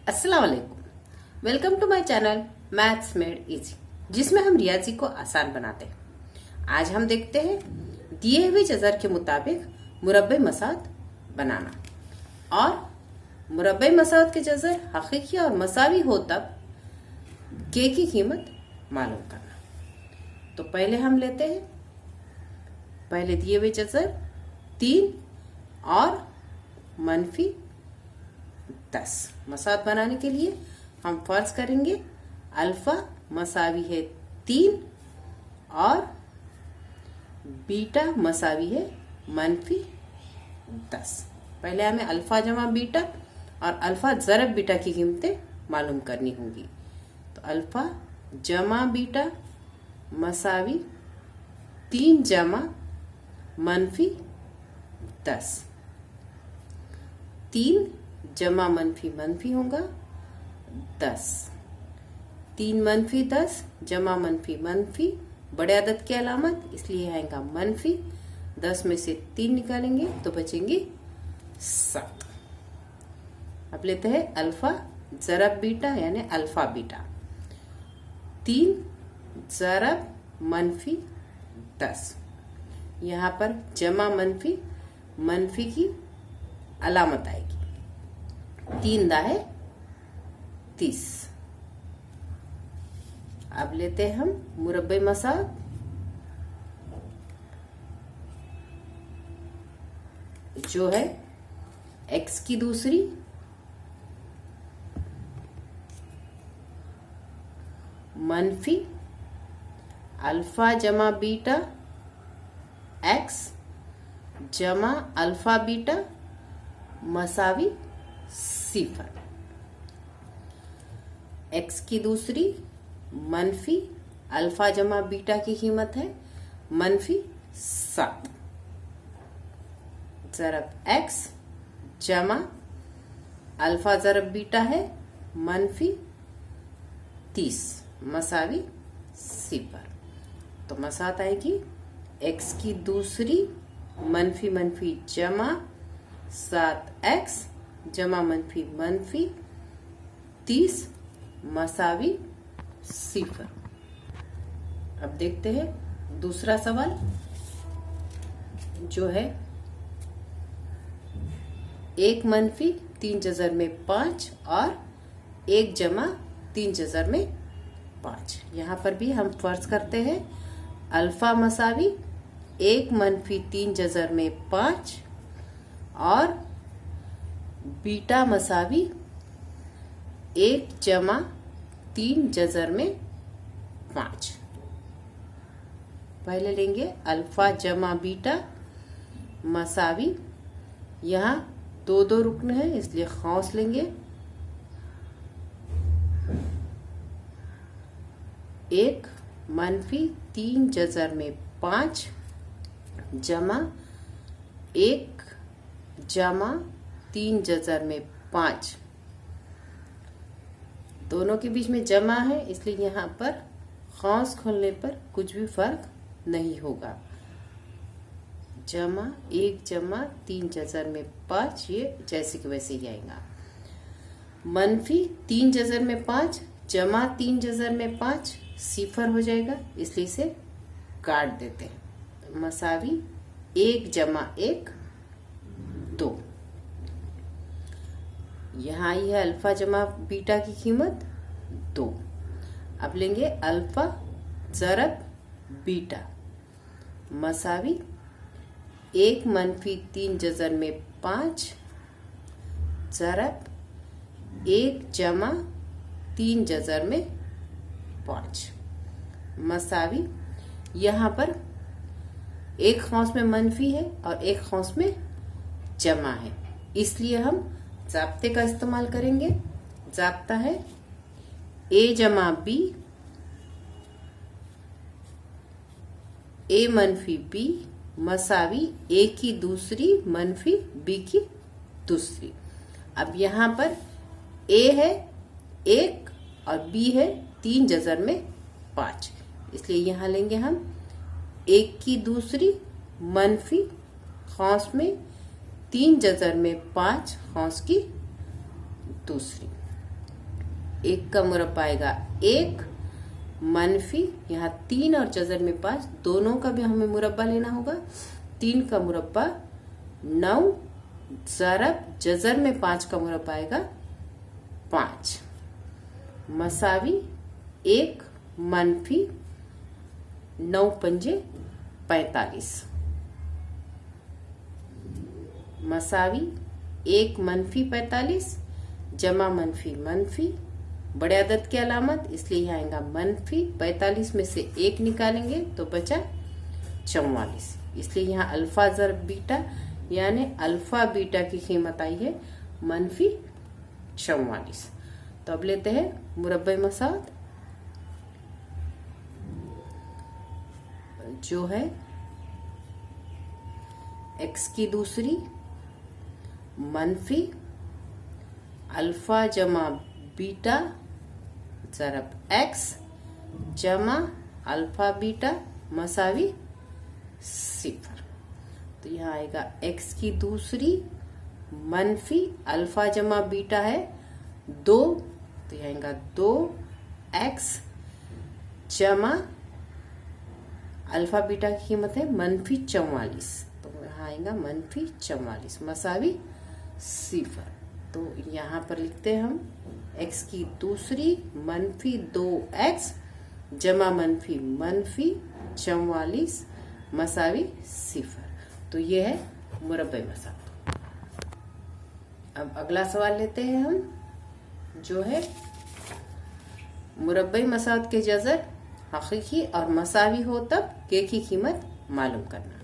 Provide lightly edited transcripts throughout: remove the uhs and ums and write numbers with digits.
अस्सलाम वालेकुम। Welcome to my channel maths made easy, जिसमें हम रियाजी को आसान बनाते हैं। आज हम देखते हैं दिए हुए जज़र के मुताबिक मुरब्बे मसाद बनाना और मुरब्बे मसाद के जज़र हकीकी और मसावी हो तब के की कीमत मालूम करना। तो पहले हम लेते हैं पहले दिए हुए जज़र 3 और -10। मसाद बनाने के लिए हम फर्ज करेंगे अल्फा मसावी है 3 और बीटा मसावी है -10। पहले हमें अल्फा जमा बीटा और अल्फा ज़रब बीटा की कीमतें मालूम करनी होंगी। तो अल्फा जमा बीटा मसावी 3 जमा -10। 3 जमा मनफी होगा 10। 3 -10 जमा मनफी बड़े अदद की अलामत, इसलिए आएगा मनफी। 10 में से 3 निकालेंगे तो बचेंगे 7। अब लेते हैं अल्फा ज़रब बीटा यानी अल्फा बीटा। 3 ज़रब -10, यहाँ पर जमा मनफी की अलामत आएगी। 3 दाहे 30। अब लेते हैं हम मुरब्बे मसाद। जो है x की दूसरी मनफी अल्फा जमा बीटा x जमा अल्फा बीटा मसावी 0। x की दूसरी मनफी अल्फा जमा बीटा की कीमत है -7 ज़रब x जमा अल्फा ज़रब बीटा है -30 मसावी 0। तो मसात आएगी x की दूसरी मनफी जमा 7x जमा मनफी 30 मसावी 0। अब देखते हैं दूसरा सवाल। जो है 1 -3 जज़र में 5 और 1 जमा 3 जज़र में 5। यहाँ पर भी हम फर्ज करते हैं अल्फा मसावी 1 -3 जज़र में 5 और बीटा मसावी 1 जमा 3 जज़र में 5। पहले लेंगे अल्फा जमा बीटा मसावी, यहाँ 2 रुकन है इसलिए खौस लेंगे। 1 -3 जज़र में 5 जमा 1 जमा 3 जज़र में 5। दोनों के बीच में जमा है इसलिए यहाँ पर खौस खोलने पर कुछ भी फर्क नहीं होगा। जमा 1 जमा 3 जज़र में 5, ये जैसे कि वैसे ही आएगा। -3 जज़र में 5 जमा 3 जज़र में 5 0 हो जाएगा, इसलिए इसे काट देते हैं। मसावी 1 जमा 1 2। यहाँ आई है अल्फा जमा बीटा की कीमत 2। अब लेंगे अल्फा ज़रब बीटा मसावी 1 -3 जज़र में 5 ज़रब 1 जमा 3 जज़र में 5 मसावी। यहाँ पर एक खौस में मनफी है और एक खौस में जमा है, इसलिए हम ज़ाब्ते का इस्तेमाल करेंगे। ज़ाब्ता है a जमा b, a -b मसावी a की दूसरी मनफी b की दूसरी। अब यहाँ पर a है 1 और b है 3 जज़र में 5, इसलिए यहाँ लेंगे हम 1 की दूसरी मनफी खौस में 3 जज़र में 5 खौस की दूसरी। 1 का मुरब्बा आएगा 1, मनफी यहाँ 3 और जजर में 5, दोनों का भी हमें मुरब्बा लेना होगा। 3 का मुरब्बा 9, ज़रब जजर में 5 का मुरब्बा आएगा 5, मसावी 1 मनफी 9 पंजे 45, मसावी 1 मनफी 45 जमा मनफी मनफी, बड़े अदद की अलामत इसलिए यहाँ आएगा मनफी। 45 में से 1 निकालेंगे तो बचा 44, इसलिए यहाँ अल्फा ज़रब बीटा यानी अल्फा बीटा की कीमत आई है मनफी 44। तो अब लेते हैं मुरब्बे मसावत, जो है x की दूसरी मनफी अल्फा जमा बीटा ज़रब x जमा अल्फा बीटा मसावी 0। तो यहाँ आएगा x की दूसरी मनफी अल्फा जमा बीटा है 2, तो यहाँ आएगा 2x जमा अल्फा बीटा की कीमत है मनफी 44, तो यहाँ आएगा मनफी 44 मसावी 0। तो यहाँ पर लिखते हैं हम x की दूसरी मनफी 2x जमा मनफी मनफी 44 मसावी 0। तो ये है मुरब्बे मसावत। अब अगला सवाल लेते हैं हम, जो है मुरब्बे मसावत के जज़र हकीकी और मसावी हो तब के की कीमत मालूम करना।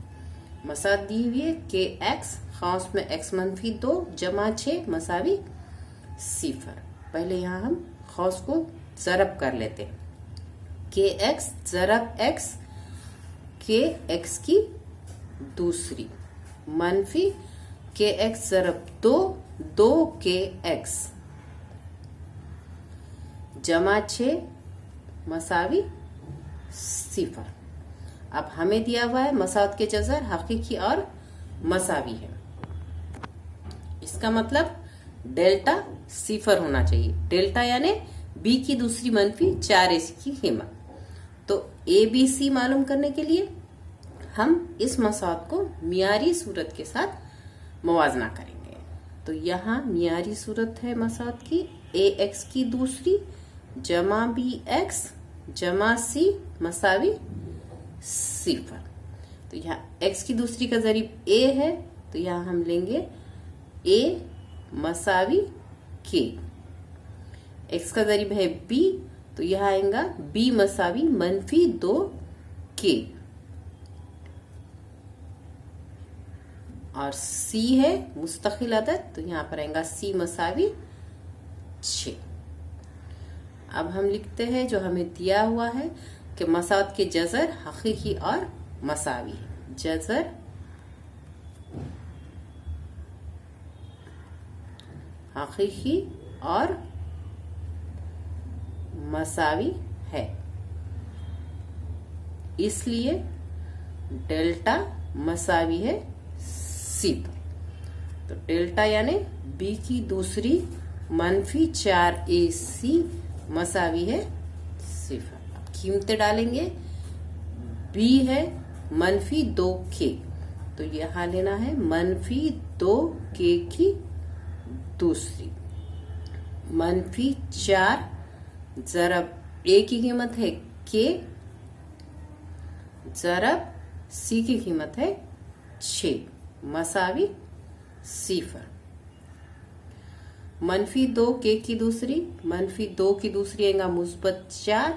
मसावत दी हुई है के एक्स खास में x मनफी 2 जमा 6 मसावी 0। पहले यहाँ हम खास को ज़रब कर लेते हैं। के एक्स ज़रब x के x की दूसरी मनफी के एक्स ज़रब 2 के x जमा 6 मसावी 0। अब हमें दिया हुआ है मसावत के जज़र हकीकी और मसावी है, इसका मतलब डेल्टा 0 होना चाहिए। डेल्टा यानी b की दूसरी मनफी 4ac की कीमत। तो ABC मालूम करने के लिए हम इस मसावत को मियारी सूरत के साथ मुवाजना करेंगे। तो यहाँ मियारी सूरत है मसावत की ax की दूसरी जमा bx जमा c मसावी 0। तो यहाँ x की दूसरी का ज़रीब a है, तो यहाँ हम लेंगे a मसावी k। x का ज़रीब है b, तो यहाँ आएगा b मसावी मनफी 2k। और c है मुस्तकिल अदद, तो यहाँ पर आएगा c मसावी 6। अब हम लिखते हैं जो हमें दिया हुआ है कि मसावत के जज़र हकीकी और मसावी है। जज़र हकीकी और मसावी है, इसलिए डेल्टा मसावी है 0। तो डेल्टा यानी b की दूसरी मनफी 4ac मसावी है 0। कीमतें डालेंगे, b है मनफी 2k, तो यहाँ लेना है मनफी 2k की दूसरी मनफी 4 ज़रब a की कीमत है k ज़रब c की कीमत है 6 मसावी 0। मनफी 2k की दूसरी मनफी 2 की दूसरी आएगा मुस्बत 4,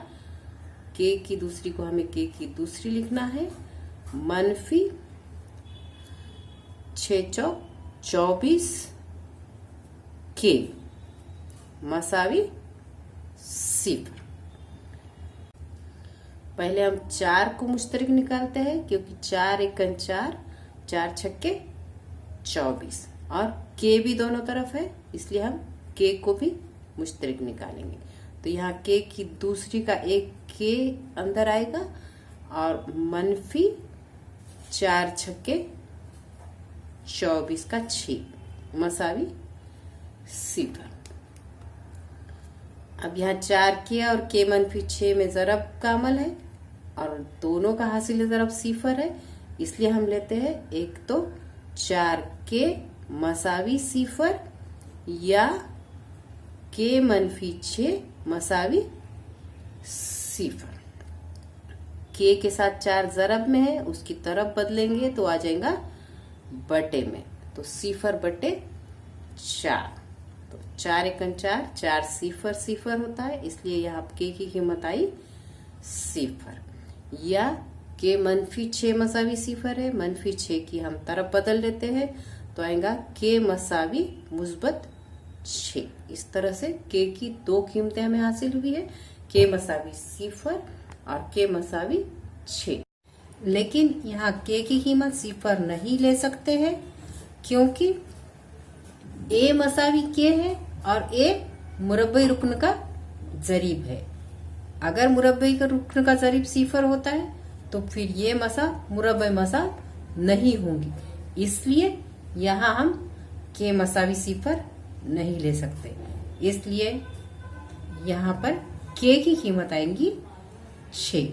k की दूसरी को हमें k की दूसरी लिखना है मनफी 6 चौक 24 k मसावी 0। पहले हम 4 को मुश्तरक निकालते हैं, क्योंकि 4 एकन 4 4 छक्के 24 और k भी दोनों तरफ है, इसलिए हम k को भी मुश्तरक निकालेंगे। तो यहाँ k की दूसरी का एक k अंदर आएगा और मनफी 4 छक्के 24 का 6 मसावी 0। अब यहाँ 4 के और के मनफी 6 में ज़रब का अमल है और दोनों का हासिल ज़रब सिफर है, इसलिए हम लेते हैं एक तो 4 के मसावी सिफर या के मनफी 6 मसावी सिफर। के साथ 4 ज़रब में है, उसकी तरफ बदलेंगे तो आ जाएगा बटे में, तो सिफर बटे 4। तो 4 एकन 4, 4 सिफर सिफर होता है, इसलिए यहाँ के की कीमत आई सिफर। या के मनफी 6 मसावी सिफर है, मनफी 6 की हम तरफ बदल लेते हैं तो आएगा के मसावी मुस्बत 6। इस तरह से के की 2 कीमतें हमें हासिल हुई है, के मसावी सिफर और के मसावी 6। लेकिन यहाँ के की कीमत सिफर नहीं ले सकते हैं क्योंकि ए मसावी के है और ए मुरब्बई रुकन का जरीब है। अगर मुरब्बई का रुकन का जरीब सिफर होता है तो फिर ये मसा मुरब्बई मसा नहीं होंगी, इसलिए यहाँ हम के मसावी सिफर नहीं ले सकते, इसलिए यहाँ पर के की कीमत आएंगी 6।